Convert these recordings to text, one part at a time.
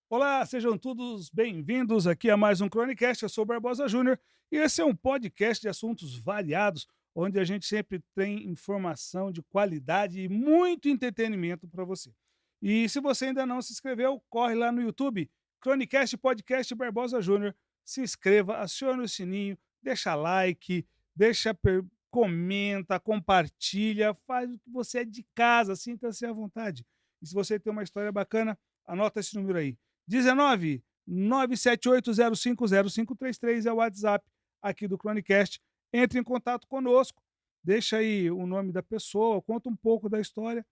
Olá, sejam todos bem-vindos aqui a mais um Chronicast. Eu sou o Barbosa Júnior e esse é um podcast de assuntos variados, onde a gente sempre tem informação de qualidade e muito entretenimento para você. E se você ainda não se inscreveu, corre lá no YouTube, Chronicast Podcast Barbosa Júnior. Se inscreva, acione o sininho, deixa like, deixa comenta, compartilha, faz o que você é de casa, sinta-se à vontade. E se você tem uma história bacana, anota esse número aí: 19 978050533 é o WhatsApp aqui do Chronicast. Entre em contato conosco, deixa aí o nome da pessoa, conta um pouco da história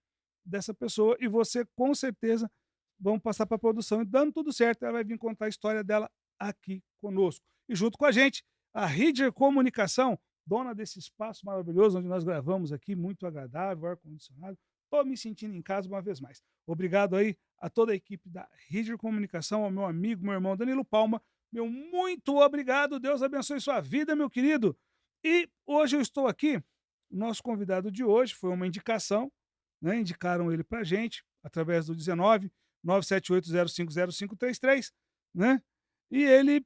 dessa pessoa e você com certeza vamos passar para a produção e dando tudo certo, ela vai vir contar a história dela aqui conosco. E junto com a gente, a Ridger Comunicação, dona desse espaço maravilhoso onde nós gravamos aqui, muito agradável, ar-condicionado. Estou me sentindo em casa uma vez mais. Obrigado aí a toda a equipe da Ridger Comunicação, ao meu amigo, meu irmão Danilo Palma. Meu muito obrigado. Deus abençoe sua vida, meu querido. E hoje eu estou aqui. O nosso convidado de hoje foi uma indicação, né? Indicaram ele para a gente através do 19 978050533, né? E ele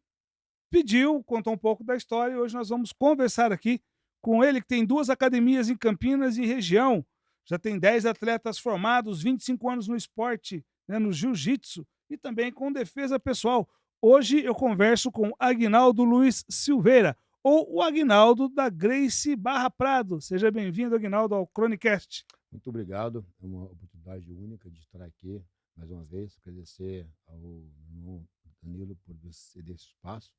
pediu, contou um pouco da história e hoje nós vamos conversar aqui com ele, que tem duas academias em Campinas e região. Já tem 10 atletas formados, 25 anos no esporte, né, no jiu-jitsu e também com defesa pessoal. Hoje eu converso com Aguinaldo Luiz Silveira, ou o Aguinaldo da Grace Barra Prado. Seja bem-vindo, Aguinaldo, ao Chronicast. Muito obrigado, é uma oportunidade única de estar aqui mais uma vez, agradecer ao meu irmão Danilo por ceder esse espaço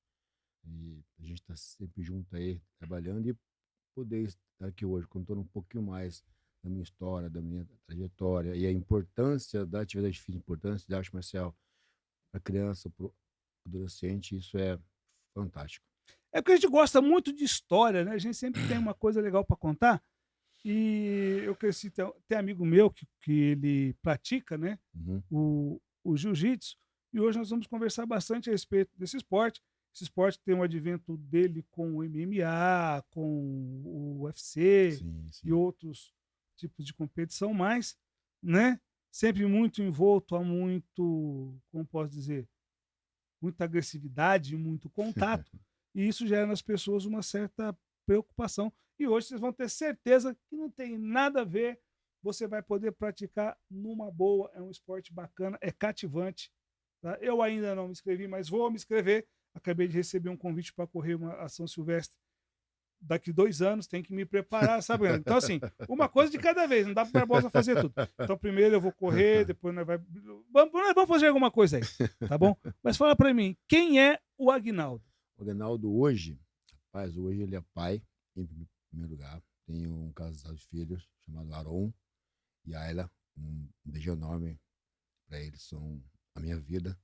e a gente está sempre junto aí trabalhando e poder estar aqui hoje contando um pouquinho mais da minha história, da minha trajetória e a importância da atividade física, a importância da arte marcial para a criança, para o adolescente, isso é fantástico. É porque a gente gosta muito de história, né? A gente sempre tem uma coisa legal para contar. E eu cresci, tem amigo meu que ele pratica, né, Uhum. o jiu-jitsu, e hoje nós vamos conversar bastante a respeito desse esporte. Esse esporte tem um advento dele com o MMA, com o UFC Sim, e sim. outros tipos de competição, mas, né, sempre muito envolto a muito, como posso dizer, muita agressividade, muito contato, e isso gera nas pessoas uma certa preocupação. E hoje vocês vão ter certeza que não tem nada a ver, você vai poder praticar numa boa, é um esporte bacana, é cativante. Tá? Eu ainda não me inscrevi, mas vou me inscrever. Acabei de receber um convite para correr uma ação silvestre daqui 2 anos, tem que me preparar, sabe? Então, assim, uma coisa de cada vez, não dá para Barbosa fazer tudo. Então, primeiro eu vou correr, depois nós vamos fazer alguma coisa aí, tá bom? Mas fala para mim, quem é o Agnaldo? O Agnaldo hoje, rapaz, hoje ele é pai, em primeiro lugar. Tem um casal de filhos chamado Aron e Ayla. Um beijo enorme para eles, são a minha vida,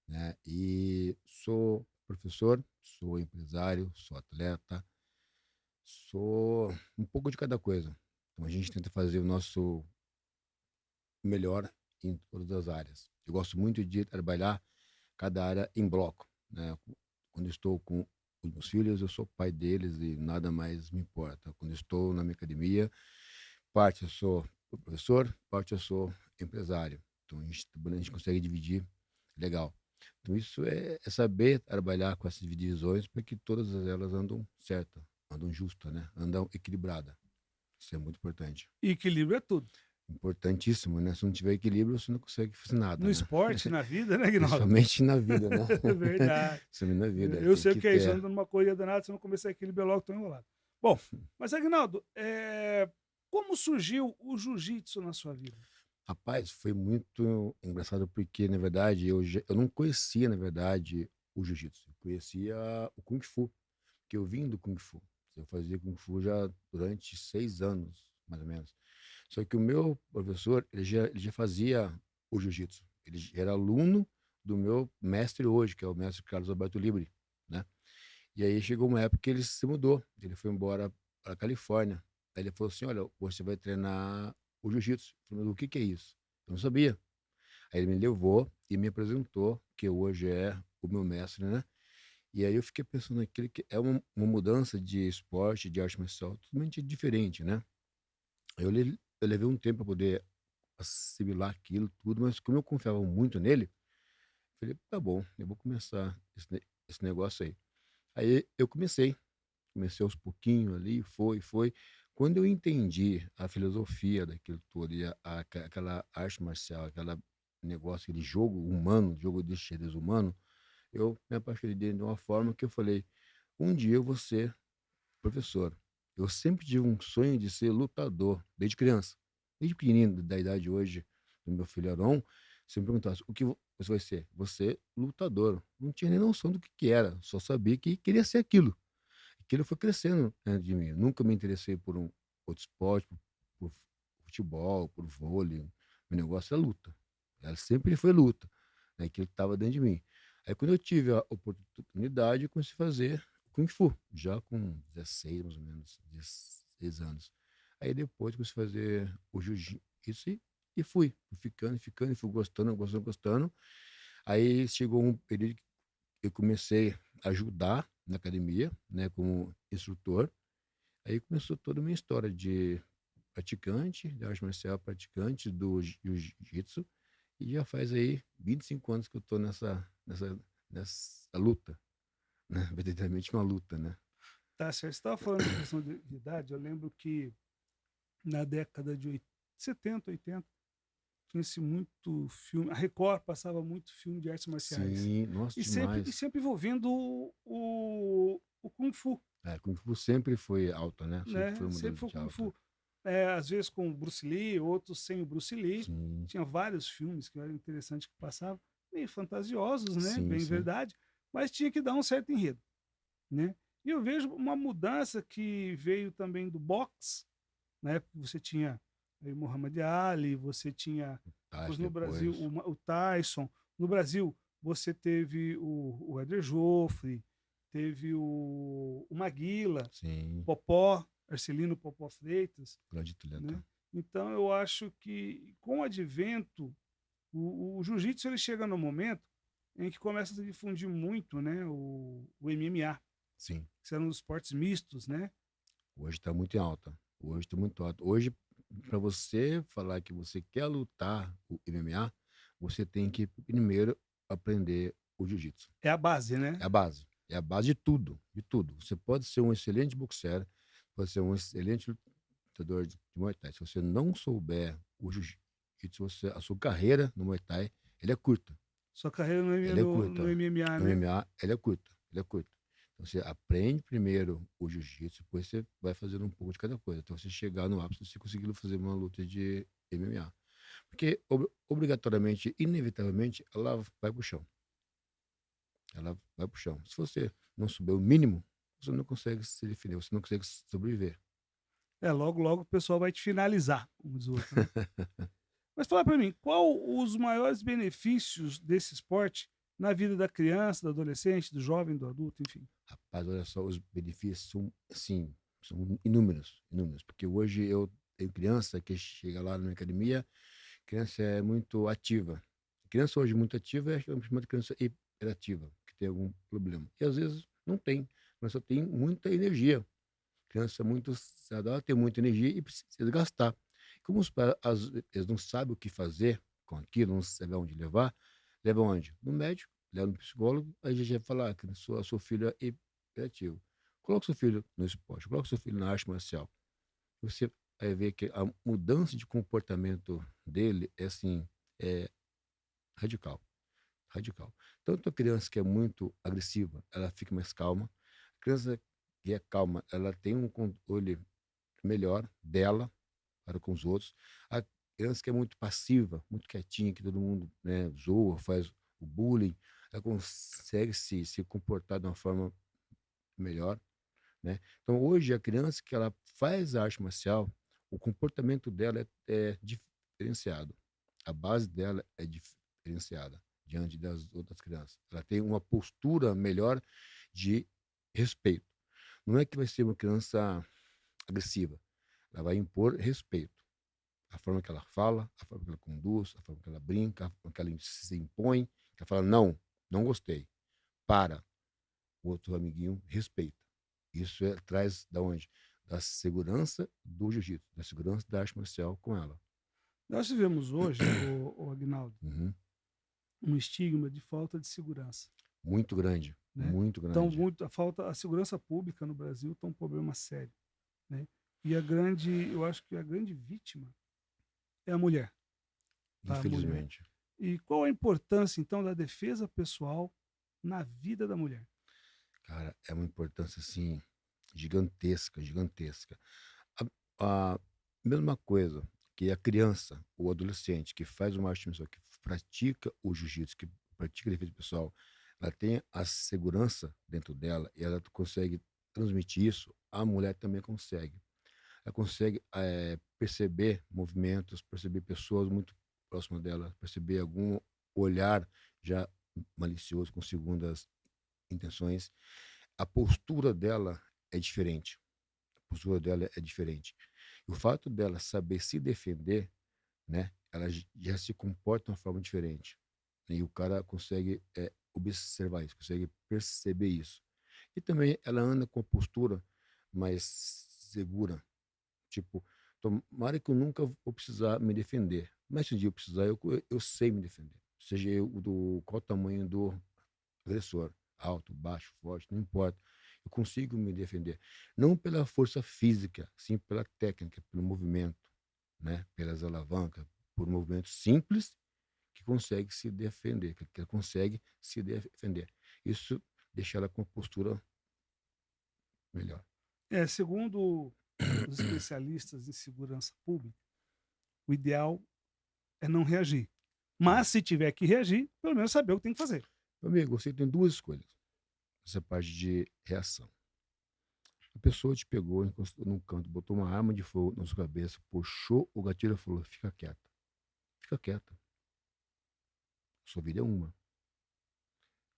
né? E sou professor, sou empresário, sou atleta, sou um pouco de cada coisa. Então a gente tenta fazer o nosso melhor em todas as áreas. Eu gosto muito de trabalhar cada área em bloco, né? Quando estou com os meus filhos, eu sou pai deles e nada mais me importa. Quando estou na minha academia, parte eu sou professor, parte eu sou empresário. Então a gente consegue dividir legal. Então isso é saber trabalhar com essas divisões para que todas elas andam certa, andam justa, né? Andam equilibrada. Isso é muito importante. E equilíbrio é tudo. Importantíssimo, né? Se não tiver equilíbrio, você não consegue fazer nada, No né? esporte, na vida, né, Agnaldo? Principalmente na vida, né? Verdade. Principalmente na vida, Eu tem sei o que que é isso, ter. ando numa corrida danada, se eu não começar a equilibrar logo, estou enrolado. Bom, mas Agnaldo, como surgiu o jiu-jitsu na sua vida? Rapaz, foi muito engraçado porque, na verdade, eu não conhecia, na verdade, o jiu-jitsu. Eu conhecia o Kung Fu, que eu vim do Kung Fu. Eu fazia Kung Fu já durante 6 anos, mais ou menos. Só que o meu professor, ele já fazia o jiu-jitsu. Ele já era aluno do meu mestre hoje, que é o mestre Carlos Alberto Libre, né? E aí chegou uma época que ele se mudou, ele foi embora para Califórnia. Aí ele falou assim: "Olha, você vai treinar o jiu-jitsu". Eu falei: "Mas o que que é isso?". Eu não sabia. Aí ele me levou e me apresentou, que hoje é o meu mestre, né. E aí eu fiquei pensando naquilo que é uma mudança de esporte, de arte marcial totalmente diferente, né. Eu levei um tempo para poder assimilar aquilo tudo, mas como eu confiava muito nele, Falei: "Tá bom, eu vou começar esse negócio aí". Aí eu comecei aos pouquinho ali, foi. Quando eu entendi a filosofia daquilo tudo e aquela arte marcial, aquela negócio, aquele jogo humano, jogo de xadrez humano, eu me apaixonei dele de uma forma que eu falei: "Um dia eu vou ser professor". Eu sempre tive um sonho de ser lutador, desde criança. Desde pequenino, da idade hoje do meu filho Aron, se me perguntasse: "O que você vai ser?", "Você lutador". Não tinha nem noção do que era, só sabia que queria ser aquilo. Aquilo foi crescendo dentro de mim. Eu nunca me interessei por um outro esporte, por futebol, por vôlei. Meu negócio é luta. Ela sempre foi luta, né, aquilo que estava dentro de mim. Aí quando eu tive a oportunidade, eu comecei a fazer Kung Fu, já com 16 mais ou menos, 16 anos. Aí depois comecei a fazer o jiu-jitsu e fui ficando, ficando, e fui gostando, gostando, gostando. Aí chegou um período que eu comecei a ajudar na academia, né, como instrutor. Aí começou toda a minha história de praticante de arte marcial, praticante do jiu-jitsu, e já faz aí 25 anos que eu tô nessa luta, né, verdadeiramente uma luta, né. Tá certo. Você estava falando de questão de idade, eu lembro que na década de 70, 80, tinha-se muito filme, a Record passava muito filme de artes marciais, Sim, nossa, e demais. sempre envolvendo o Kung Fu, É, Kung Fu sempre foi alta, né, sempre foi né, um sempre modelo foi o de Kung alta. Fu. Às vezes com o Bruce Lee, outros sem o Bruce Lee. Sim, Tinha vários filmes que eram interessantes que passavam, meio fantasiosos, né, sim, bem sim. verdade, mas tinha que dar um certo enredo, né. E eu vejo uma mudança que veio também do boxe, na época você tinha aí Muhammad Ali, você tinha depois Acho no Brasil depois. o Tyson, no Brasil você teve o Éder Joffre, teve o Maguila, Sim, Popó, Arcelino Popó Freitas, Claudito Lenta. né. Então eu acho que com o advento, o jiu-jitsu ele chega no momento em que começa a se difundir muito, né, o MMA, Sim. que eram os esportes mistos, né. Hoje está muito em alta. Hoje está muito alto. Hoje, para você falar que você quer lutar o MMA, você tem que primeiro aprender o jiu-jitsu. É a base, É né. a base. É a base de tudo, de tudo. Você pode ser um excelente boxer, pode ser um excelente lutador de Muay Thai. Se você não souber o jiu-jitsu, a sua carreira no Muay Thai, ele é curta. Sua carreira Ela é no curta. MMA, No né. MMA, ela é curta, ela é curta. Então você aprende primeiro o jiu-jitsu, depois você vai fazendo um pouco de cada coisa, até você chegar no ápice, você conseguir fazer uma luta de MMA. Porque obrigatoriamente, inevitavelmente, ela vai para o chão. Ela vai para o chão. Se você não souber o mínimo, você não consegue se defender, você não consegue sobreviver. Logo, logo o pessoal vai te finalizar, como diz o outro, né. Mas fala pra mim, qual os maiores benefícios desse esporte na vida da criança, do adolescente, do jovem, do adulto, enfim? Rapaz, olha só, os benefícios são, assim, são inúmeros, inúmeros. Porque hoje eu tenho criança que chega lá na minha academia. Criança é muito ativa. Criança hoje muito ativa é chamada de criança hiperativa, que tem algum problema. E às vezes não tem, mas só tem muita energia. Criança muito saudável tem muita energia e precisa gastar. Como os pais às vezes não sabem o que fazer com aquilo, não sabem aonde levar, leva onde? No médico, leva no psicólogo, aí a gente vai falar que seu filho é hiperativo. Coloca seu filho no esporte, coloca seu filho na arte marcial. Você vai ver que a mudança de comportamento dele é assim, é radical, radical. Tanto a criança que é muito agressiva, ela fica mais calma. A criança que é calma, ela tem um controle melhor dela para com os outros. A criança que é muito passiva, muito quietinha, que todo mundo, né, zoa, faz o bullying, ela consegue se comportar de uma forma melhor, né. Então hoje a criança que ela faz a arte marcial, o comportamento dela é diferenciado. A base dela é diferenciada diante das outras crianças. Ela tem uma postura melhor de respeito. Não é que vai ser uma criança agressiva, ela vai impor respeito. A forma que ela fala, a forma que ela conduz, a forma que ela brinca, a forma que ela se impõe, que ela fala: "Não, não gostei, para". O outro amiguinho respeita. Isso traz da onde? Da segurança do jiu-jitsu, da segurança da arte marcial com ela. Nós vivemos hoje, o Agnaldo, Uhum. um estigma de falta de segurança, Muito grande, né. muito Então grande. muito a segurança pública no Brasil está um problema sério, né. E eu acho que a grande vítima é a mulher, tá, a mulher. Infelizmente. E qual a importância então da defesa pessoal na vida da mulher? Cara, é uma importância, assim, gigantesca, gigantesca. A mesma coisa que a criança ou adolescente que faz uma arte marcial, que pratica o jiu-jitsu, que pratica a defesa pessoal, ela tem a segurança dentro dela e ela consegue transmitir isso, a mulher também consegue. Ela consegue, perceber movimentos, perceber pessoas muito próximas dela, perceber algum olhar já malicioso com segundas intenções. A postura dela é diferente, a postura dela é diferente. E o fato dela saber se defender, né, ela já se comporta de uma forma diferente. E o cara consegue, observar isso, consegue perceber isso. E também ela anda com a postura mais segura, tipo, tomara que eu nunca vou precisar me defender, mas se um dia eu precisar, eu sei me defender, seja eu do qual o tamanho do agressor, alto, baixo, forte, não importa. Eu consigo me defender. Não pela força física, sim pela técnica, pelo movimento, né? Pelas alavancas, por movimentos simples que consegue se defender, que consegue se defender. Isso deixa ela com uma postura melhor. Segundo os especialistas em segurança pública, o ideal é não reagir. Sim. Mas se tiver que reagir, pelo menos saber o que tem que fazer. Meu amigo, você tem duas escolhas nessa parte de reação. A pessoa te pegou, encostou num canto, botou uma arma de fogo na sua cabeça, puxou o gatilho e falou: fica quieta, fica quieta. Sua vida é uma.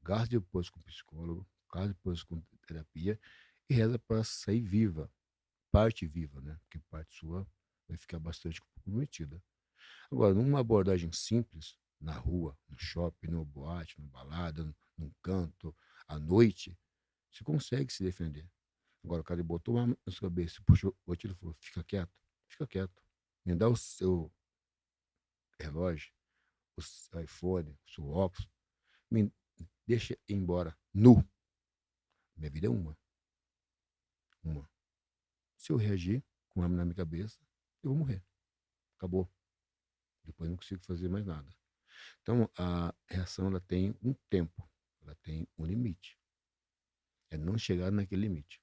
Gaste depois com psicólogo, gaste depois com terapia e reza para sair viva, parte viva, né? Porque parte sua vai ficar bastante comprometida. Agora, numa abordagem simples, na rua, no shopping, no boate, no balada, num canto, à noite, você consegue se defender. Agora, o cara botou uma arma na sua cabeça, puxou o gatilho e falou: fica quieto, me dá o seu relógio, o seu iPhone, o seu óculos, me deixa ir embora nu. Minha vida é uma. Se eu reagir com uma arma na minha cabeça, eu vou morrer. Acabou. Depois não consigo fazer mais nada. Então, a reação ela tem um tempo, ela tem um limite. É não chegar naquele limite.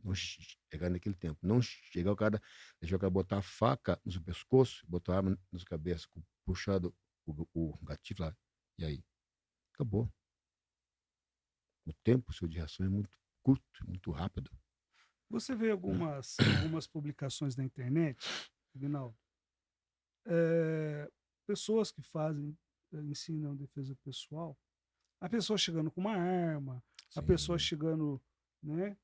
Não chegar naquele tempo. Não chegar o cara, deixar o cara botar a faca no seu pescoço, botar a arma na sua cabeça, puxado o gatilho lá. E aí? Acabou. O tempo seu de reação é muito curto, muito rápido. Você vê Né? algumas publicações na internet, Aguinaldo, pessoas que ensinam defesa pessoal, a pessoa chegando com uma arma, a pessoa Sim. chegando, né?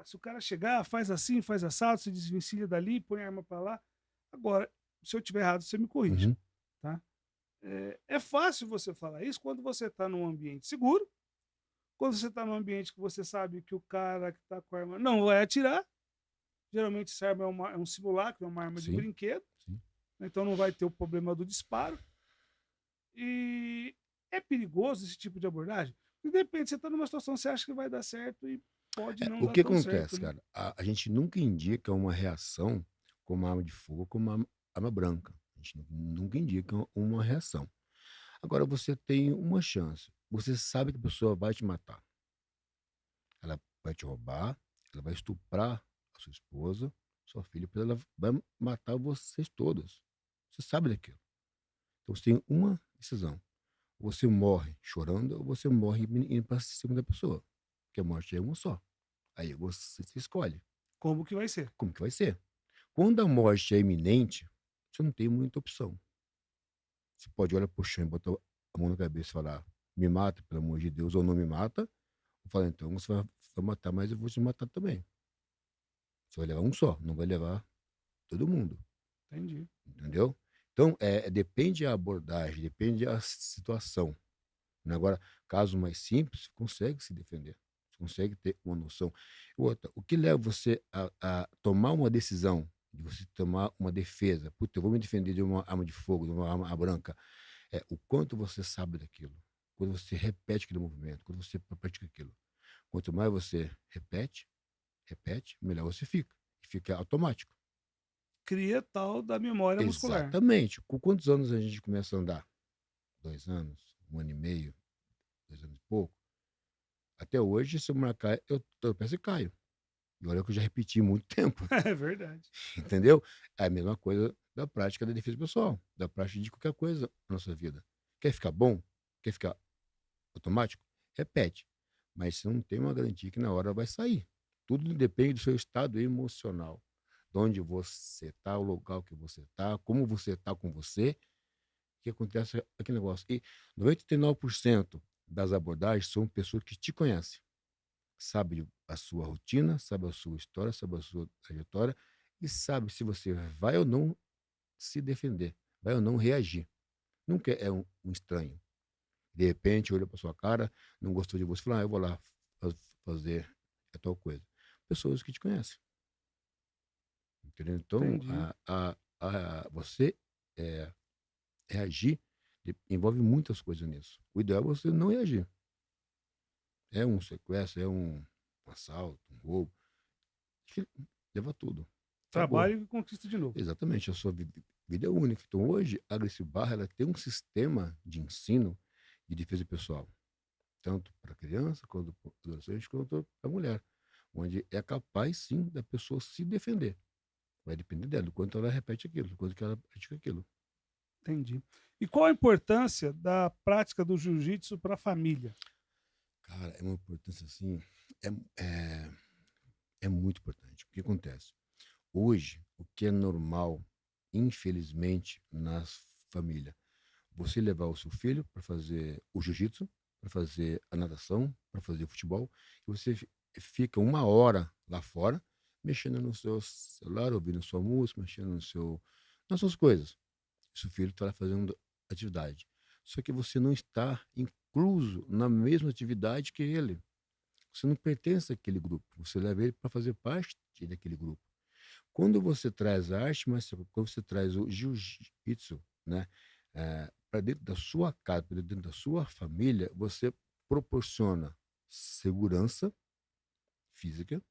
Se o cara chegar, faz assim, faz assado, se desvencilha dali, põe a arma para lá. Agora, se eu tiver errado, você me corrige, Uhum. tá? É fácil você falar isso quando você está num ambiente seguro, quando você está num ambiente que você sabe que o cara que está com a arma não vai atirar. Geralmente essa arma é um simulacro, é uma arma de Sim, brinquedo, sim. né, então não vai ter o problema do disparo. E é perigoso esse tipo de abordagem? E de repente você está numa situação, você acha que vai dar certo e pode não O dar que tão certo, acontece, né? cara? A gente nunca indica uma reação com uma arma de fogo com uma arma branca. A gente nunca indica uma reação. Agora você tem uma chance. Você sabe que a pessoa vai te matar. Ela vai te roubar, ela vai estuprar a sua esposa, sua filha, depois ela vai matar vocês todos. Você sabe daquilo. Então você tem uma decisão. Ou você morre chorando, ou você morre indo para cima da pessoa. Porque a morte é uma só. Aí você se escolhe. Como que vai ser? Como que vai ser? Quando a morte é iminente, você não tem muita opção. Você pode olhar para o chão e botar a mão na cabeça e falar: me mata, pelo amor de Deus, ou não me mata. Eu falo: então você vai matar, mas eu vou te matar também. Você vai levar um só, não vai levar todo mundo. Entendi. Entendeu? Então, depende a abordagem, depende a situação. Né? Agora, caso mais simples, você consegue se defender. Você consegue ter uma noção. Outra, o que leva você a tomar uma decisão, de você tomar uma defesa? Puta, eu vou me defender de uma arma de fogo, de uma arma branca. É o quanto você sabe daquilo. Quando você repete aquele movimento, quando você pratica aquilo. Quanto mais você repete, melhor você fica. E fica automático. Cria tal da memória muscular. Exatamente. Com quantos anos a gente começa a andar? 2 anos, 1 ano e meio, 2 anos e pouco. Até hoje, se eu marcar, eu tropeço e caio. E olha que eu já repeti muito tempo, É verdade. entendeu? É a mesma coisa da prática da defesa pessoal, da prática de qualquer coisa na nossa vida. Quer ficar bom? Quer ficar automático? Repete. Mas você não tem uma garantia que na hora vai sair. Tudo depende do seu estado emocional. De onde você está, o local que você está, como você está com você, que acontece aquele negócio. E 99% das abordagens são pessoas que te conhecem. Sabe a sua rotina, sabe a sua história, sabe a sua trajetória e sabe se você vai ou não se defender, vai ou não reagir. Nunca é um estranho. De repente, olha para sua cara, não gostou de você, fala, eu vou lá fazer tal coisa. Pessoas que te conhecem. Entendeu? Então, Entendi. você reagir envolve muitas coisas nisso. O ideal é você não reagir. É um sequestro, é um assalto, um roubo. Que leva tudo. Acabou. Trabalho e conquista de novo. Exatamente, a sua vida é única. Então, hoje, a Gracie Barra ela tem um sistema de ensino de defesa pessoal, tanto para criança, quanto para adolescente, quanto para mulher, onde é capaz, sim, da pessoa se defender. Vai depender dela, do quanto ela repete aquilo, do quanto que ela pratica aquilo. Entendi. E qual a importância da prática do jiu-jitsu para a família? Cara, é uma importância assim, é, é, é muito importante. O que acontece? Hoje, o que é normal, infelizmente, nas famílias, você levar o seu filho para fazer o jiu-jitsu, para fazer a natação, para fazer o futebol, e você fica 1 hora lá fora, mexendo no seu celular, ouvindo sua música, mexendo nas suas coisas. Seu filho está lá fazendo atividade. Só que você não está incluso na mesma atividade que ele. Você não pertence àquele grupo. Você leva ele para fazer parte daquele grupo. Quando você traz a arte, mas quando você traz o jiu-jitsu, né, para dentro da sua casa, para dentro da sua família, você proporciona segurança física,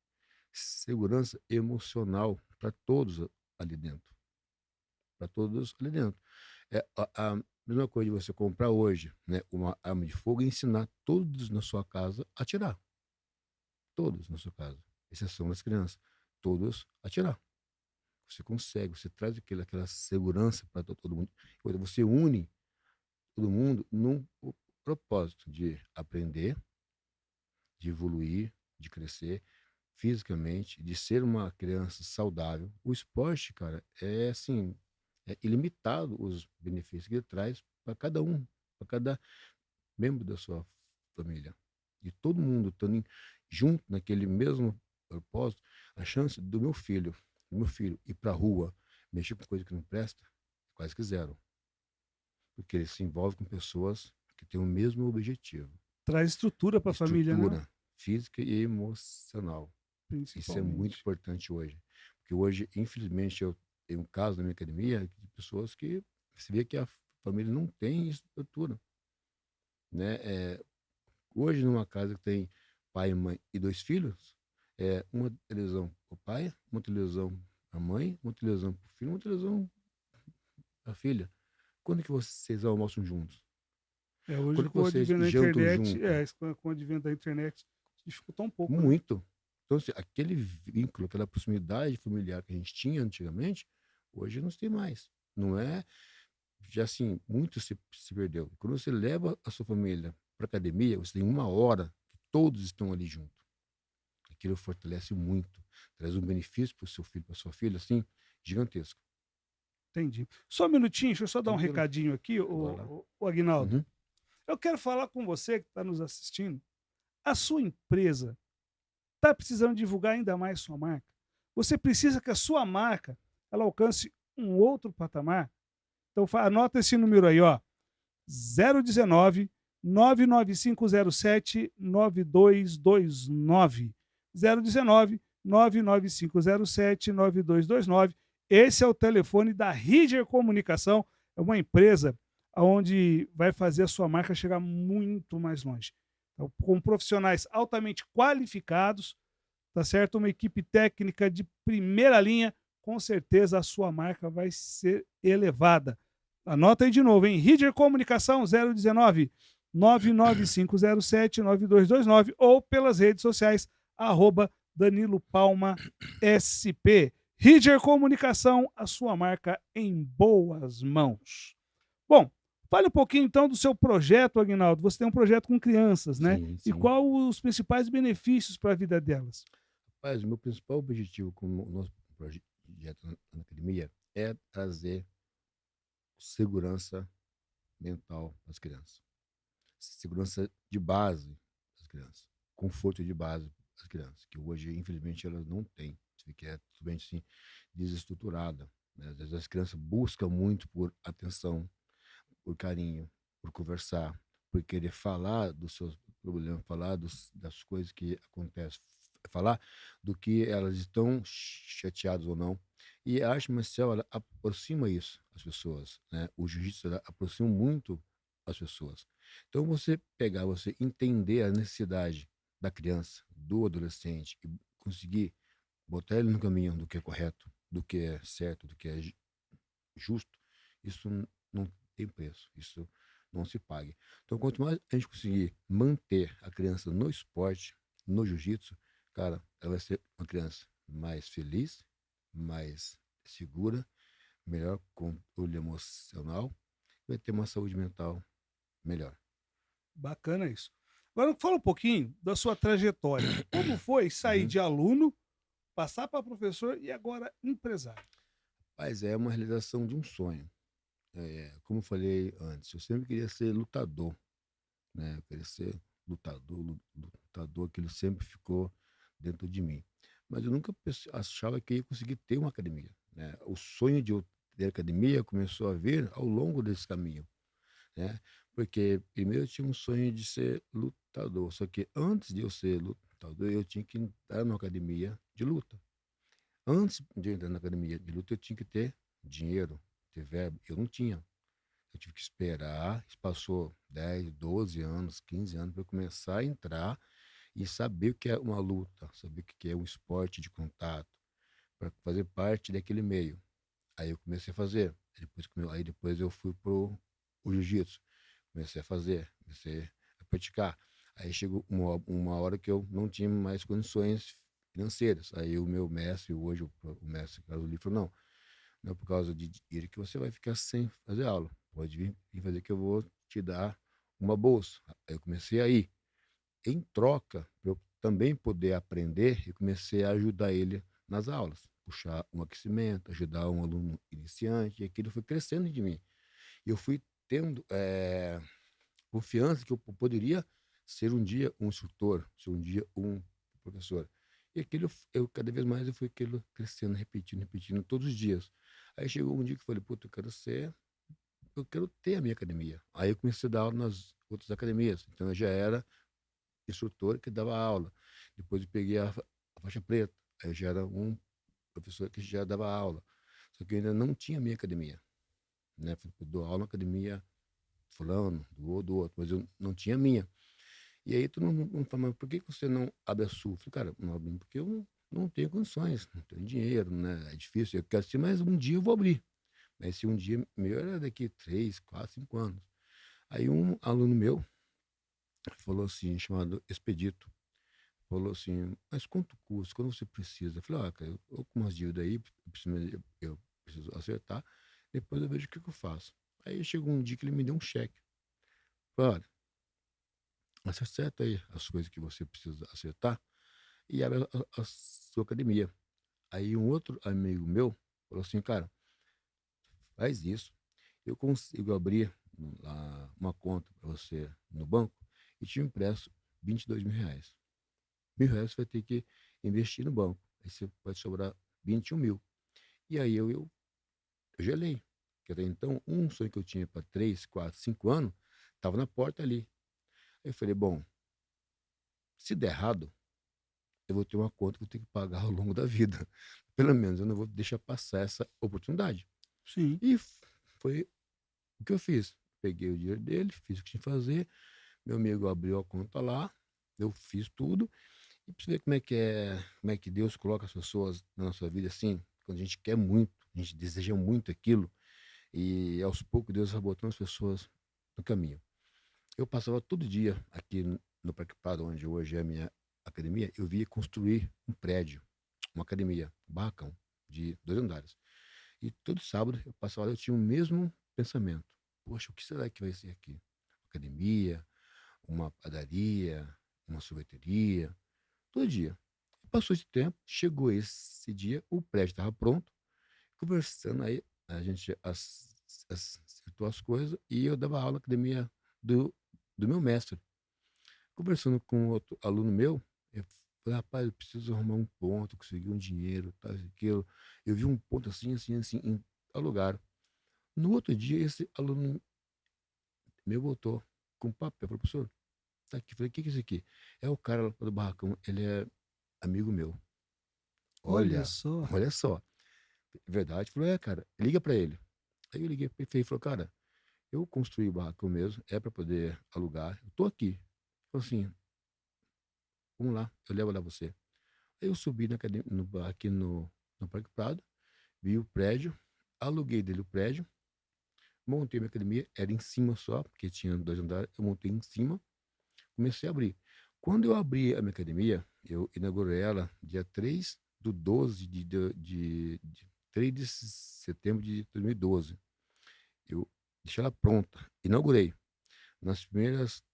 segurança emocional para todos ali dentro. Para todos ali dentro. É a mesma coisa de você comprar hoje, né, uma arma de fogo e ensinar todos na sua casa a atirar. Todos na sua casa, exceção das crianças. Todos atirar. Você consegue, você traz aquela segurança para todo mundo. Você une todo mundo num propósito de aprender, de evoluir, de crescer fisicamente, de ser uma criança saudável. O esporte, cara, é assim, é ilimitado os benefícios que ele traz para cada um, para cada membro da sua família. E todo mundo estando junto naquele mesmo propósito, a chance do meu filho ir para a rua, mexer com coisa que não presta, é quase que zero. Porque ele se envolve com pessoas que têm o mesmo objetivo. Traz estrutura para a família, né? Estrutura física e emocional. Isso é muito Principalmente. importante hoje. Porque hoje, infelizmente, eu tenho um caso na minha academia de pessoas que você vê que a família não tem estrutura. Né? Hoje, numa casa que tem pai, mãe e 2 filhos, uma televisão para o pai, uma televisão para a mãe, uma televisão para o filho, uma televisão para a filha. Quando que vocês almoçam juntos? Hoje Quando que com o vocês advento da jantam internet, junto? com o advento da internet, dificultou um pouco, né? Muito. Então, assim, aquele vínculo, aquela proximidade familiar que a gente tinha antigamente, hoje não se tem mais. Não é? Já assim, muito se perdeu. Quando você leva a sua família para academia, você tem 1 hora que todos estão ali junto. Aquilo fortalece muito, traz um benefício para o seu filho, para sua filha, assim, gigantesco. Entendi. Só um minutinho, deixa eu só dar um Tranquilo. recadinho aqui, Bora lá. o Aguinaldo. Uhum. Eu quero falar com você que está nos assistindo. A sua empresa está precisando divulgar ainda mais sua marca? Você precisa que a sua marca ela alcance um outro patamar? Então anota esse número aí, ó. 019 99507 9229. 019 99507 9229. Esse é o telefone da Ridger Comunicação, é uma empresa aonde vai fazer a sua marca chegar muito mais longe. Então, com profissionais altamente qualificados, tá certo? Uma equipe técnica de primeira linha, com certeza a sua marca vai ser elevada. Anota aí de novo, hein? Ridger Comunicação 019 99507 9229 ou pelas redes sociais, arroba Danilo Palma SP. Ridger Comunicação, a sua marca em boas mãos. Bom, fale um pouquinho então do seu projeto, Aguinaldo. Você tem um projeto com crianças, né? Sim, E sim. qual os principais benefícios para a vida delas? Rapaz, o meu principal objetivo com o nosso projeto na academia é trazer segurança mental às crianças. Segurança de base às crianças. Conforto de base às crianças, que hoje, infelizmente, elas não têm. Você vê que é totalmente assim, desestruturada. Né? Às vezes as crianças buscam muito por atenção, por carinho, por conversar, por querer falar dos seus problemas, falar das coisas que acontecem, falar do que elas estão chateadas ou não. E a arte marcial, ela aproxima isso às pessoas, né? O jiu-jitsu ela aproxima muito as pessoas. Então, você pegar, você entender a necessidade da criança, do adolescente, e conseguir botar ele no caminho do que é correto, do que é certo, do que é justo, isso não tem preço, isso não se paga. Então, quanto mais a gente conseguir manter a criança no esporte, no jiu-jitsu, cara, ela vai ser uma criança mais feliz, mais segura, melhor controle emocional, vai ter uma saúde mental melhor. Bacana isso. Agora fala um pouquinho da sua trajetória. Como foi sair Uhum. de aluno, passar para professor e agora empresário? Mas é uma realização de um sonho. Como eu falei antes, eu sempre queria ser lutador, né? Eu queria ser lutador, aquilo sempre ficou dentro de mim. Mas eu nunca achava que ia conseguir ter uma academia, né? O sonho de eu ter academia começou a vir ao longo desse caminho, né? Porque primeiro eu tinha um sonho de ser lutador, só que antes de eu ser lutador, eu tinha que entrar numa academia de luta. Antes de eu entrar na academia de luta, eu tinha que ter dinheiro, ter verba. Eu não tinha. Eu tive que esperar. Isso passou 10, 12 anos, 15 anos para eu começar a entrar e saber o que é uma luta, saber o que é um esporte de contato, para fazer parte daquele meio. Aí eu comecei a fazer. Aí depois eu fui pro o jiu-jitsu. Comecei a fazer, comecei a praticar. Aí chegou uma hora que eu não tinha mais condições financeiras. Aí o meu mestre, hoje o mestre Carlos Lee, falou: não é por causa de dinheiro que você vai ficar sem fazer aula. Pode vir fazer que eu vou te dar uma bolsa. Aí eu comecei a ir. Em troca, para eu também poder aprender, eu comecei a ajudar ele nas aulas. Puxar um aquecimento, ajudar um aluno iniciante, e aquilo foi crescendo de mim. E eu fui tendo confiança que eu poderia ser um dia um instrutor, ser um dia um professor. E aquilo, eu cada vez mais eu fui aquilo crescendo, repetindo, repetindo todos os dias. Aí chegou um dia que eu falei: puta, eu quero ter a minha academia. Aí eu comecei a dar aula nas outras academias. Então eu já era instrutor que dava aula. Depois eu peguei a faixa preta. Aí eu já era um professor que já dava aula. Só que eu ainda não tinha a minha academia, né? Eu dou aula na academia fulano, do outro, mas eu não tinha a minha. E aí todo mundo fala: mas por que você não abre a sua? Eu falei: cara, não abro porque eu não tenho condições, não tenho dinheiro, né? É difícil, eu quero sim, mas um dia eu vou abrir. Mas se um dia meu era daqui 3, 4, 5 anos. Aí um aluno meu falou assim, chamado Expedito, falou assim: mas quanto custa? Quando você precisa? Eu falei: cara, eu com umas dívidas aí, eu preciso acertar, depois eu vejo o que que eu faço. Aí chegou um dia que ele me deu um cheque. Falei: olha, mas acerta aí as coisas que você precisa acertar e abre a sua academia. Aí um outro amigo meu falou assim: cara, faz isso, eu consigo abrir uma conta para você no banco e te empresto R$ 22.000. R$ 1.000 você vai ter que investir no banco. Aí você pode sobrar 21.000. E aí eu gelei. Porque até então, um sonho que eu tinha para 3, 4, 5 anos, estava na porta ali. Aí eu falei: bom, se der errado, eu vou ter uma conta que eu tenho que pagar ao longo da vida. Pelo menos eu não vou deixar passar essa oportunidade. Sim. E foi o que eu fiz. peguei o dinheiro dele, fiz o que tinha que fazer, meu amigo abriu a conta lá, eu fiz tudo, e pra você ver como é que Deus coloca as pessoas na nossa vida assim, quando a gente quer muito, a gente deseja muito aquilo, e aos poucos Deus vai botando as pessoas no caminho. Eu passava todo dia aqui no Parque Prado, onde hoje é a minha academia, eu via construir um prédio, uma academia, um barracão de 2 andares. E todo sábado eu passava lá, eu tinha o mesmo pensamento. Poxa, o que será que vai ser aqui? Academia, uma padaria, uma sorveteria, todo dia. Passou esse tempo, chegou esse dia, o prédio estava pronto, conversando aí, a gente acertou as coisas e eu dava aula na academia do, do meu mestre. Conversando com outro aluno meu, eu falei, rapaz, eu preciso arrumar um ponto, conseguir um dinheiro, tal, isso, aquilo. Eu vi um ponto assim, assim, assim, em tal lugar. No outro dia, esse aluno meu voltou com um papel, professor, tá aqui. Falei, o que que é isso aqui? É o cara lá do barracão, ele é amigo meu. Olha Olha, só. olha só. Verdade. Falou, cara, liga pra ele. Aí eu liguei pra ele e falou, cara, eu construí o barracão mesmo, é pra poder alugar, eu tô aqui. Falou assim, vamos lá, eu levo lá você. Aí eu subi na academia, aqui no Parque Prado, vi o prédio, aluguei dele o prédio, montei minha academia, era em cima só, porque tinha 2 andares, eu montei em cima, comecei a abrir. Quando eu abri a minha academia, eu inaugurei ela dia 3 do 12 de 3 de setembro de 2012. Eu deixei ela pronta, inaugurei. Nas primeiras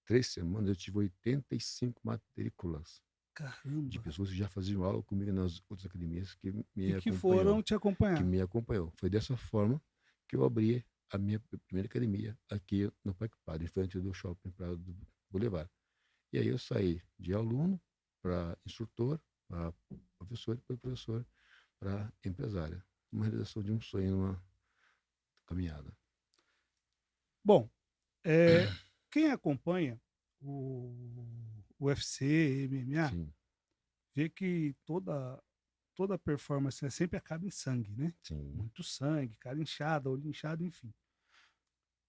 3 semanas eu tive 85 matrículas de Caramba. pessoas que já faziam aula comigo nas outras academias E que foram te que acompanhar. me acompanhou. Foi dessa forma que eu abri a minha primeira academia aqui no Parque Padre, em frente do Shopping Praia do Boulevard. E aí eu saí de aluno para instrutor, para professor, depois professor para empresária. Uma realização de um sonho numa caminhada. Bom, quem acompanha o UFC, MMA, Sim, vê que toda performance, né, sempre acaba em sangue, né? sim, Muito sangue, cara inchada, olho inchado, enfim.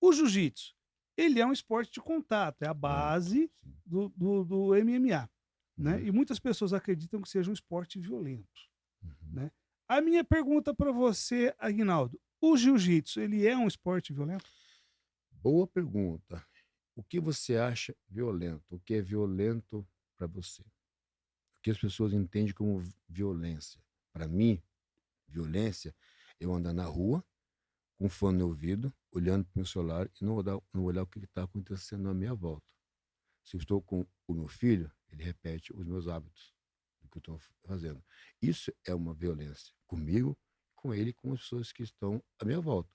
O jiu-jitsu, ele é um esporte de contato, é a muito, base sim. do MMA, né? Uhum, E muitas pessoas acreditam que seja um esporte violento, uhum. né? A minha pergunta para você, Aguinaldo, o jiu-jitsu, ele é um esporte violento? Boa pergunta. O que você acha violento? O que é violento para você? O que as pessoas entendem como violência? Para mim, violência é eu andar na rua com fone no ouvido, olhando para o meu celular e não olhar o que está acontecendo à minha volta. Se eu estou com o meu filho, ele repete os meus hábitos, do que eu estou fazendo. Isso é uma violência comigo, com ele e com as pessoas que estão à minha volta.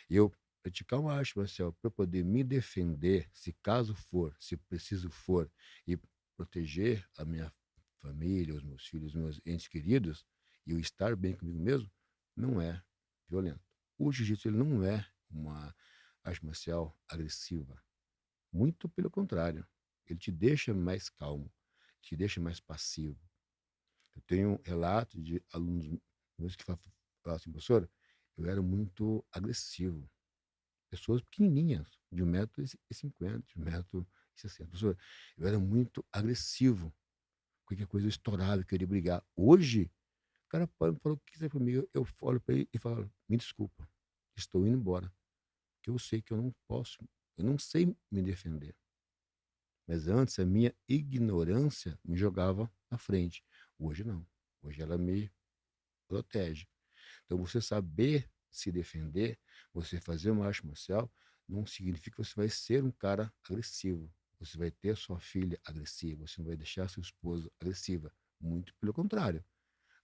E eu praticar uma arte marcial para poder me defender, se caso for, se preciso for, e proteger a minha família, os meus filhos, os meus entes queridos, e eu estar bem comigo mesmo, não é violento. O jiu-jitsu ele não é uma arte marcial agressiva. Muito pelo contrário. Ele te deixa mais calmo, te deixa mais passivo. Eu tenho um relato de alunos meus que falam assim, professor, eu era muito agressivo. Pessoas pequenininhas, de 1,50 m, de 1,60 m. Professor, eu era muito agressivo. Qualquer coisa eu estourava, eu queria brigar. Hoje, o cara falou o que quiser comigo, eu olho para ele e falo, me desculpa, estou indo embora. Porque eu sei que eu não posso, eu não sei me defender. Mas antes a minha ignorância me jogava à frente. Hoje não. Hoje ela me protege. Então você saber se defender, você fazer uma arte marcial, não significa que você vai ser um cara agressivo. Você vai ter sua filha agressiva, você não vai deixar sua esposa agressiva. Muito pelo contrário.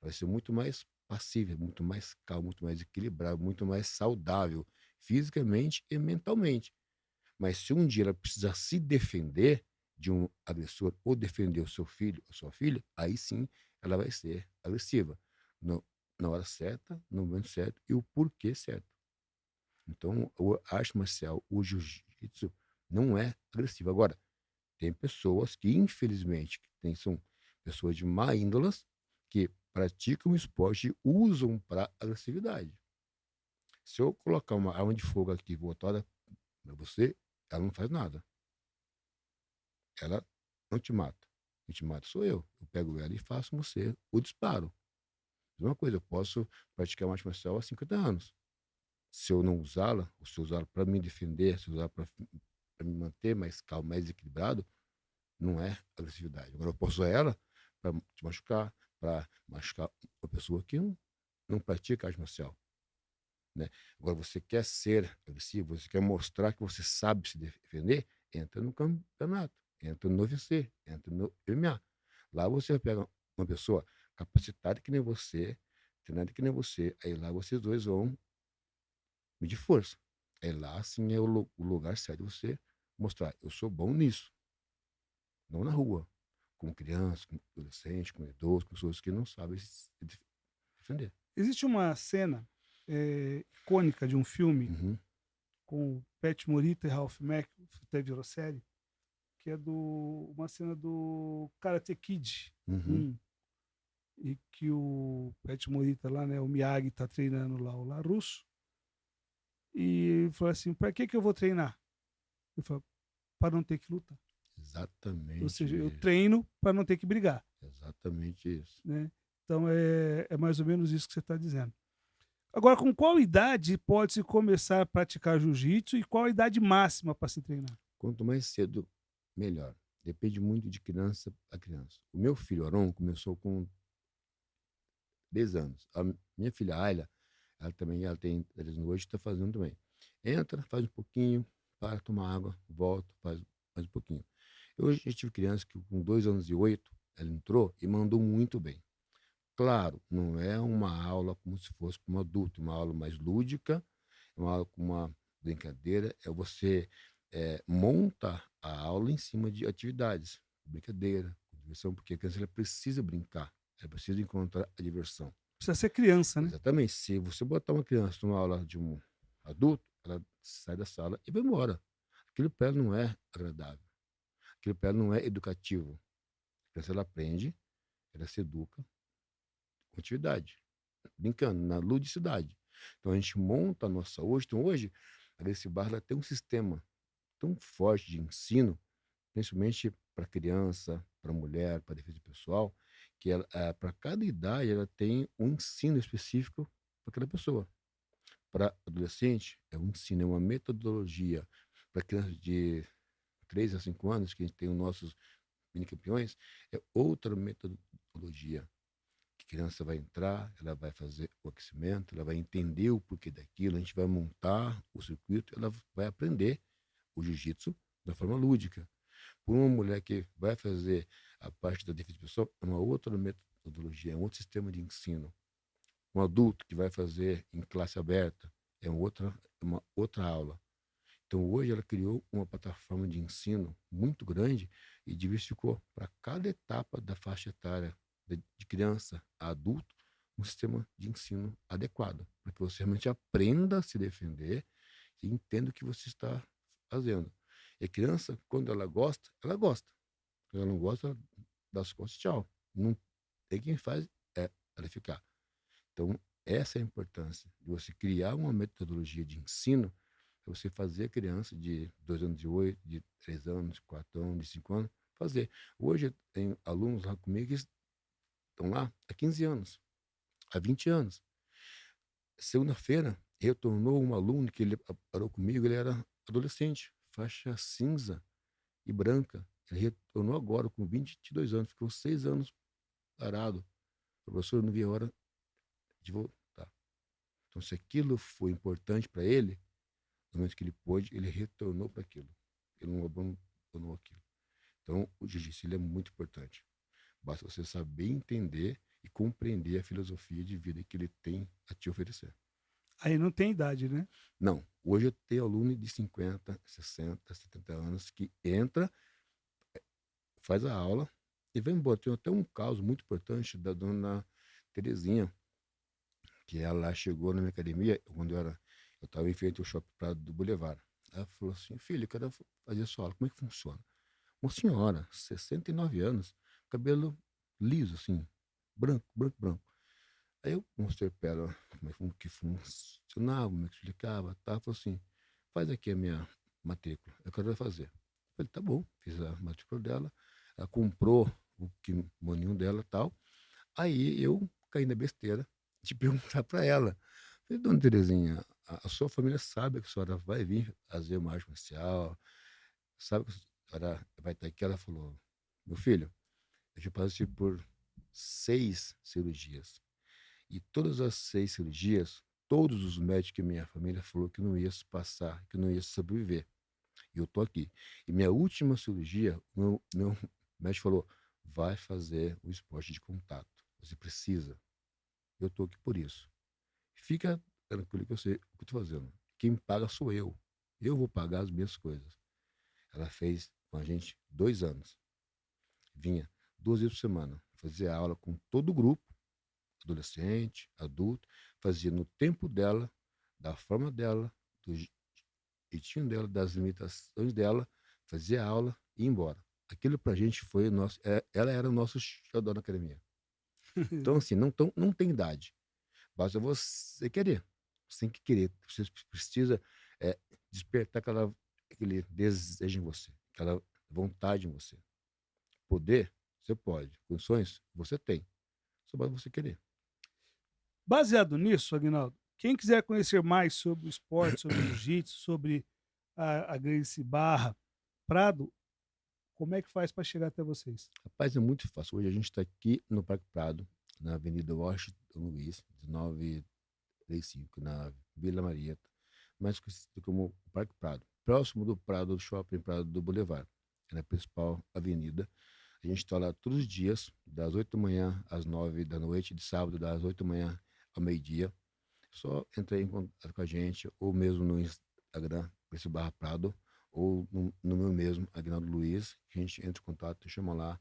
Vai ser muito mais passiva, muito mais calmo, muito mais equilibrado, muito mais saudável, fisicamente e mentalmente. Mas se um dia ela precisar se defender de um agressor ou defender o seu filho ou sua filha, aí sim ela vai ser agressiva. No, na hora certa, no momento certo e o porquê certo. Então, a arte marcial, o jiu-jitsu, não é agressivo. Agora, tem pessoas que, infelizmente, são pessoas de má índolas que praticam o esporte e usam para agressividade. Se eu colocar uma arma de fogo aqui voltada Pra você, ela não faz nada. Ela não te mata. Quem te mata sou eu. Eu pego ela e faço você o disparo. Mesma coisa, eu posso praticar uma arte marcial há 50 anos. Se eu não usá-la, ou se eu usá-la para me defender, se eu usar para me manter mais calmo, mais equilibrado, não é agressividade. Agora eu posso usar ela para te machucar, para machucar uma pessoa que não pratica arte marcial, né. Agora você quer ser agressivo, você quer mostrar que você sabe se defender, entra no campeonato, entra no UFC, entra no MMA. Lá você pega uma pessoa capacitada que nem você, treinada que nem você, aí lá vocês 2 vão medir força. Aí lá sim é o lugar certo de você mostrar: "Eu sou bom nisso", não na rua, com criança, com adolescente, com idoso, com pessoas que não sabem se defender. Existe uma cena, icônica de um filme Uhum, com o Pat Morita e Ralph Macchio, até virou série, que é uma cena do Karate Kid uhum, 1, e que o Pat Morita lá, né, o Miyagi tá treinando lá o LaRusso, e ele falou assim: "Pra que que eu vou treinar?" Ele falou: "Pra não ter que lutar." Ou exatamente seja, eu isso, treino para não ter que brigar, exatamente isso. né. Então é mais ou menos isso que você está dizendo. Agora, com qual idade pode-se começar a praticar jiu-jitsu e qual a idade máxima para se treinar? Quanto mais cedo, melhor. Depende muito de criança a criança. O meu filho Aron começou com 10 anos. A minha filha Ayla, ela tem 13 anos hoje, está fazendo também. Entra, faz um pouquinho, para, toma água, volta, faz mais um pouquinho. Eu já tive criança que com 2 anos e 8, ela entrou e mandou muito bem. Claro, não é uma aula como se fosse para um adulto, uma aula mais lúdica, é uma aula com uma brincadeira, é você, monta a aula em cima de atividades, brincadeira, com diversão, porque a criança ela precisa brincar, ela precisa encontrar a diversão. Precisa ser criança, né? Exatamente, se você botar uma criança numa aula de um adulto, ela sai da sala e vai embora. Aquilo para ela não é agradável, aquilo para ela não é educativo. A criança ela aprende, ela se educa com atividade, brincando, na ludicidade. Então a gente monta a nossa hoje, então hoje a Gracie Barra ela tem um sistema tão forte de ensino, principalmente para criança, para mulher, para defesa pessoal, que ela, para cada idade ela tem um ensino específico para aquela pessoa. Para adolescente é um ensino, é uma metodologia. Para criança de 3 a 5 anos, que a gente tem os nossos mini campeões, é outra metodologia. Que a criança vai entrar, ela vai fazer o aquecimento, ela vai entender o porquê daquilo, a gente vai montar o circuito, ela vai aprender o jiu-jitsu da forma lúdica. Por uma mulher que vai fazer a parte da defesa pessoal, é uma outra metodologia, é um outro sistema de ensino. Um adulto que vai fazer em classe aberta, é uma outra aula. Então, hoje ela criou uma plataforma de ensino muito grande e diversificou para cada etapa da faixa etária, de criança a adulto, um sistema de ensino adequado, para que você realmente aprenda a se defender e entenda o que você está fazendo. E a criança, quando ela gosta, ela gosta. Quando ela não gosta, ela dá as costas, tchau. Não tem quem faz é ela ficar. Então, essa é a importância de você criar uma metodologia de ensino para você fazer a criança de 2 anos e 8, de 3 anos, 4 anos, de 5 anos, fazer. Hoje eu tenho alunos lá comigo que estão lá há 15 anos, há 20 anos. Segunda-feira, retornou um aluno que ele parou comigo, ele era adolescente, faixa cinza e branca. Ele retornou agora com 22 anos, ficou 6 anos parado. Professor, eu não vi a hora de voltar. Então, se aquilo foi importante para ele, no momento que ele pôde, ele retornou para aquilo. Ele não abandonou aquilo. Então, o jiu-jitsu ele é muito importante. Basta você saber entender e compreender a filosofia de vida que ele tem a te oferecer. Aí não tem idade, né? Não, hoje eu tenho aluno de 50, 60, 70 anos que entra, faz a aula e vai embora. Tem até um caso muito importante da dona Terezinha, que ela chegou na minha academia, eu estava em frente ao shopping Prado do Boulevard. Ela falou assim: filho, eu quero fazer sua aula, como é que funciona? Uma senhora, 69 anos, cabelo liso, assim, branco, branco, branco. Aí eu mostrei para ela como é que funcionava, como é que explicava, tá? Falou assim: faz aqui a minha matrícula. Eu quero fazer. Eu falei, tá bom, fiz a matrícula dela, ela comprou o kimoninho dela e tal. Aí eu caí na besteira de perguntar para ela. Falei, dona Terezinha, a sua família sabe que a senhora vai vir fazer uma arte marcial, sabe que a senhora vai estar aqui? Ela falou, meu filho, eu já passei por 6 cirurgias. E todas as 6 cirurgias, todos os médicos da minha família falou que não ia se passar, que não ia sobreviver. E eu tô aqui. E minha última cirurgia, meu médico falou, vai fazer o esporte de contato. Você precisa. Eu tô aqui por isso. Fica tranquilo que eu sei o que eu tô fazendo. Quem paga sou eu. Eu vou pagar as minhas coisas. Ela fez com a gente 2 anos. Vinha 2 vezes por semana. Fazia aula com todo o grupo, adolescente, adulto. Fazia no tempo dela, da forma dela, do jeitinho dela, das limitações dela. Fazia aula e ia embora. Aquilo pra gente foi o nosso. Ela era o nosso xodó na academia. Então, assim, não tem idade. Basta você querer. Você tem que querer. Você precisa despertar aquele desejo em você, aquela vontade em você. Poder, você pode. Condições, você tem. Só basta você querer. Baseado nisso, Aguinaldo, quem quiser conhecer mais sobre o esporte, sobre o jiu-jitsu, sobre a Gracie Barra Prado, como é que faz para chegar até vocês? Rapaz, é muito fácil. Hoje a gente está aqui no Parque Prado, na Avenida Washington Luiz, 1935, na Vila Marieta, mais conhecido como Parque Prado, próximo do Prado do Shopping Prado do Boulevard, que é a principal avenida. A gente está lá todos os dias, das 8 da manhã às 9 da noite, de sábado, das 8 da manhã ao meio-dia. Só entrar em contato com a gente, ou mesmo no Instagram, esse Barra Prado, ou no meu mesmo, Aguinaldo Luiz, que a gente entra em contato, chama lá,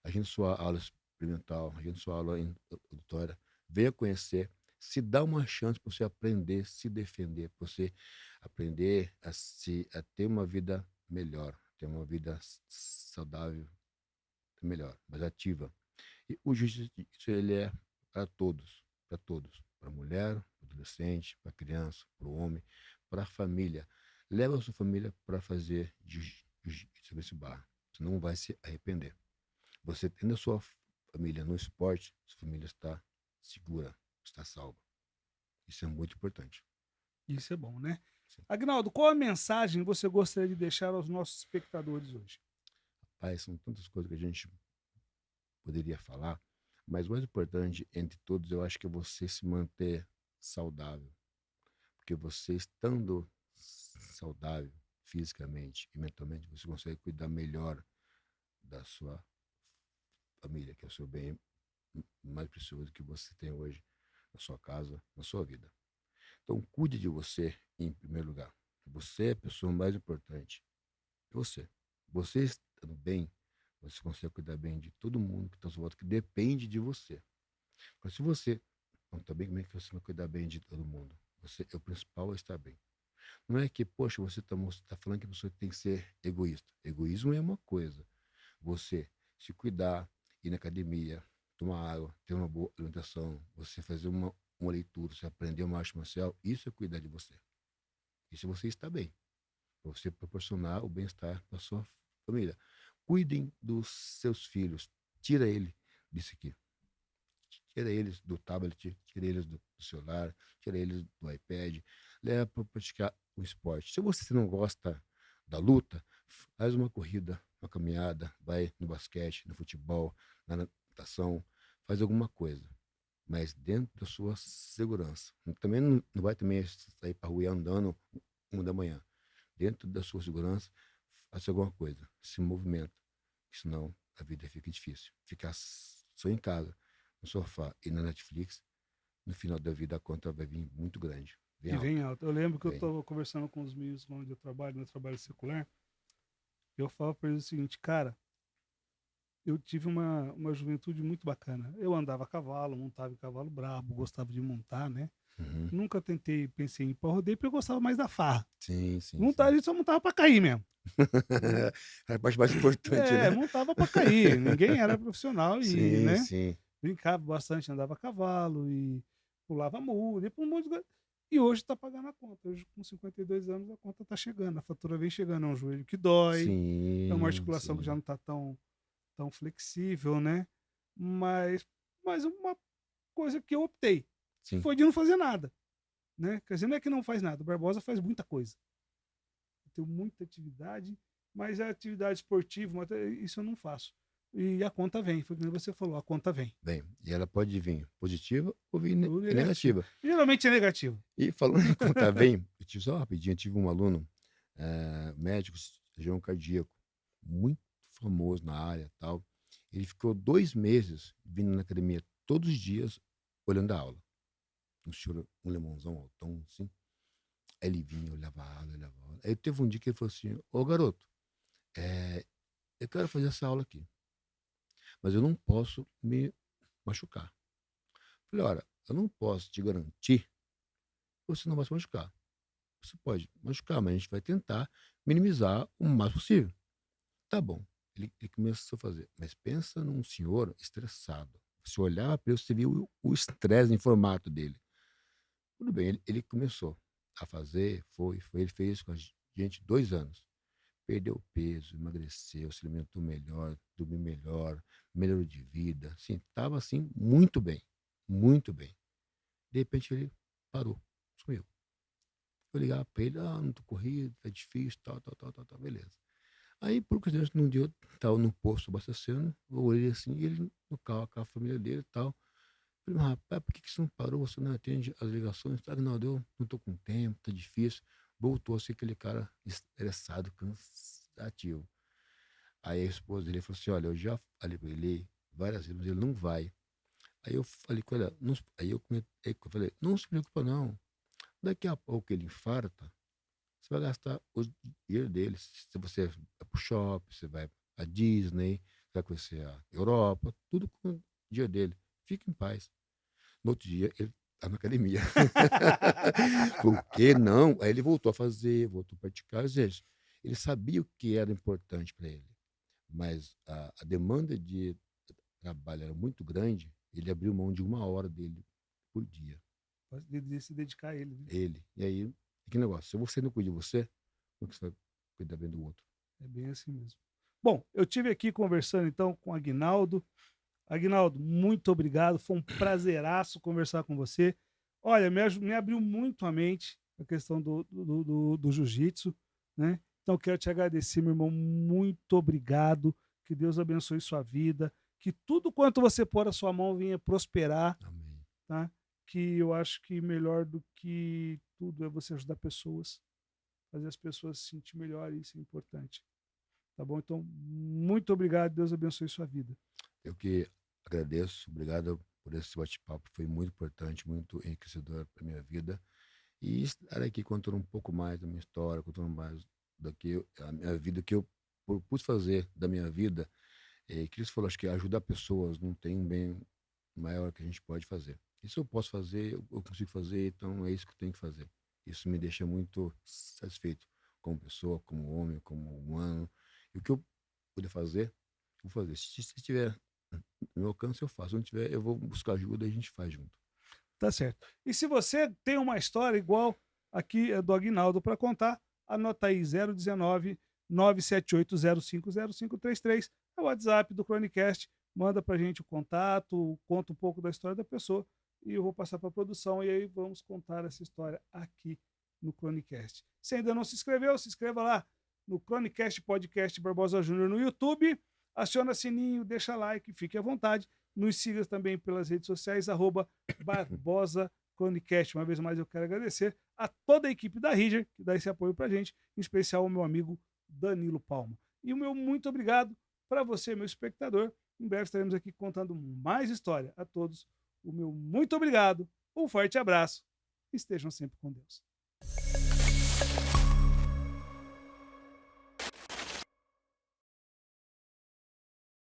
a gente sua aula experimental, a gente sua aula introdutória, venha conhecer, se dá uma chance para você aprender, se defender, para você aprender a ter uma vida melhor, ter uma vida saudável, melhor, mais ativa. E o jiu-jitsu, ele é para todos, para a mulher, para o adolescente, para a criança, para o homem, para a família. Leva a sua família para fazer jiu-jitsu nesse bar. Você não vai se arrepender. Você tendo a sua família no esporte, sua família está segura, está salva. Isso é muito importante. Isso é bom, né? Sim. Agnaldo, qual a mensagem você gostaria de deixar aos nossos espectadores hoje? Rapaz, são tantas coisas que a gente poderia falar, mas o mais importante entre todos, eu acho que é você se manter saudável. Porque você estando saudável fisicamente e mentalmente, você consegue cuidar melhor da sua família, que é o seu bem mais precioso que você tem hoje na sua casa, na sua vida. Então, cuide de você em primeiro lugar. Você é a pessoa mais importante. É você. Você estando bem, você consegue cuidar bem de todo mundo que está à sua volta, que depende de você. Mas se você não está bem, como é que você vai cuidar bem de todo mundo? Você é o principal, é estar bem. Não é que, poxa, você está falando que a pessoa tem que ser egoísta. Egoísmo é uma coisa. Você se cuidar, ir na academia, tomar água, ter uma boa alimentação, você fazer uma leitura, você aprender uma arte marcial, isso é cuidar de você. Isso é você está bem. Para você proporcionar o bem-estar para sua família. Cuidem dos seus filhos. Tira ele disso aqui. Tira eles do tablet, tira eles do celular, tira eles do iPad. Leva para praticar o esporte. Se você não gosta da luta, faz uma corrida, uma caminhada, vai no basquete, no futebol, na natação, faz alguma coisa. Mas dentro da sua segurança. Também não vai também sair para a rua andando 1 da manhã. Dentro da sua segurança, faça alguma coisa, se movimenta, senão a vida fica difícil. Ficar só em casa, no sofá e na Netflix, no final da vida a conta vai vir muito grande, bem E vem alta. alto. Eu lembro que eu Vem. estava conversando com os meninos onde eu trabalho, no trabalho secular. Eu falo para eles o seguinte, cara, eu tive uma juventude muito bacana. Eu andava a cavalo, montava em cavalo brabo, gostava de montar, né? Uhum. Nunca pensei em ir pra rodeio, porque eu gostava mais da farra. Sim, sim, Montar, a sim. gente só montava pra cair mesmo. Né? É a parte mais importante, né? Montava pra cair. Ninguém era profissional e, Sim, né? sim. Brincava bastante, andava a cavalo e pulava muro, e por um monte de coisa. e hoje está pagando a conta. Hoje, com 52 anos, a conta está chegando, a fatura vem chegando. É um joelho que dói, é uma Sim, articulação que já sim, não está tão flexível, né? Mas uma coisa que eu optei sim, foi de não fazer nada, né? Quer dizer, não é que não faz nada, o Barbosa faz muita coisa. Eu tenho muita atividade, mas a atividade esportiva, isso eu não faço. E a conta vem, foi como você falou, a conta vem. bem, e ela pode vir positiva ou vir Ou negativo. negativa. Geralmente é negativo. E falando em conta bem, eu tive só rapidinho, eu tive um aluno, médico, cirurgião cardíaco, muito famoso na área, tal. Ele ficou 2 meses vindo na academia todos os dias olhando a aula. Um senhor, um alemãozão altão, assim. Aí ele vinha, olhava a aula, olhava a aula. Aí teve um dia que ele falou assim: "Ô garoto, eu quero fazer essa aula aqui, mas eu não posso me machucar". Falei: "Olha, eu não posso te garantir que você não vai se machucar. Você pode machucar, mas a gente vai tentar minimizar o máximo possível". Tá bom. Ele começou a fazer. Mas pensa num senhor estressado. Você olhava para ele, você via o estresse em formato dele. Tudo bem, ele começou a fazer, foi, ele fez com a gente 2 anos. Perdeu peso, emagreceu, se alimentou melhor, dormiu melhor, melhorou de vida, assim, estava assim muito bem, muito bem. De repente ele parou, sumiu. Eu ligava para ele: "Ah, não tô corrido, tá difícil, tal, tal, tal, tal, tal", beleza. Aí, por coincidência, num dia eu estava no posto abastecendo, eu olhei assim, e ele no carro com a família dele e tal. Falei: "Mas rapaz, por que que você não parou? Você não atende as ligações?" "Ah, não, eu não tô com tempo, tá difícil". Voltou a ser aquele cara estressado, cansativo. Aí a esposa dele falou assim: "Olha, eu já falei pra ele várias vezes, mas ele não vai". Aí eu falei com ela, não, aí eu comentei, eu falei: "Não se preocupa não, daqui a pouco ele infarta, você vai gastar o dinheiro dele. Se você vai para o shopping, você vai à Disney, você vai conhecer a Europa, tudo com o dinheiro dele. Fique em paz". No outro dia, ele tá na academia. Por que não? Aí ele voltou a fazer, voltou a praticar. Ou seja, ele sabia o que era importante para ele, mas a demanda de trabalho era muito grande, ele abriu mão de 1 hora dele por dia. De se dedicar a ele, né? Ele. E aí, que negócio, se você não cuida de você, como que você vai cuidar bem do outro? É bem assim mesmo. Bom, eu tive aqui conversando então com o Aguinaldo. Aguinaldo, muito obrigado. Foi um prazeraço conversar com você. Olha, me abriu muito a mente a questão do jiu-jitsu, né? Então, eu quero te agradecer, meu irmão. Muito obrigado. Que Deus abençoe sua vida. Que tudo quanto você pôr a sua mão venha prosperar, Amém. tá? Que eu acho que melhor do que tudo é você ajudar pessoas, fazer as pessoas se sentir melhor, e isso é importante. Tá bom? Então, muito obrigado. Deus abençoe sua vida. Eu que agradeço, obrigado por esse bate-papo, foi muito importante, muito enriquecedor para minha vida. E estar aqui contando um pouco mais da minha história, contando mais a minha vida, que eu propus fazer da minha vida. Que você falou, acho que ajudar pessoas não tem um bem maior que a gente pode fazer. Isso eu posso fazer, eu consigo fazer, então é isso que eu tenho que fazer. Isso me deixa muito satisfeito como pessoa, como homem, como humano. E o que eu puder fazer, eu vou fazer. Se tiver no meu alcance, eu faço. Se não tiver, eu vou buscar ajuda e a gente faz junto. Tá certo. E se você tem uma história igual aqui do Aguinaldo para contar, anota aí 019 978050533. É o WhatsApp do Chronicast. Manda pra gente o contato, conta um pouco da história da pessoa e eu vou passar para a produção e aí vamos contar essa história aqui no Chronicast. Se ainda não se inscreveu, se inscreva lá no Chronicast Podcast Barbosa Júnior no YouTube. Aciona sininho, deixa like, fique à vontade. Nos siga também pelas redes sociais, Barbosa Chronicast. Uma vez mais eu quero agradecer a toda a equipe da Ridger, que dá esse apoio pra gente, em especial ao meu amigo Danilo Palma. E o meu muito obrigado para você, meu espectador. Em breve estaremos aqui contando mais história. A todos, o meu muito obrigado, um forte abraço. Estejam sempre com Deus.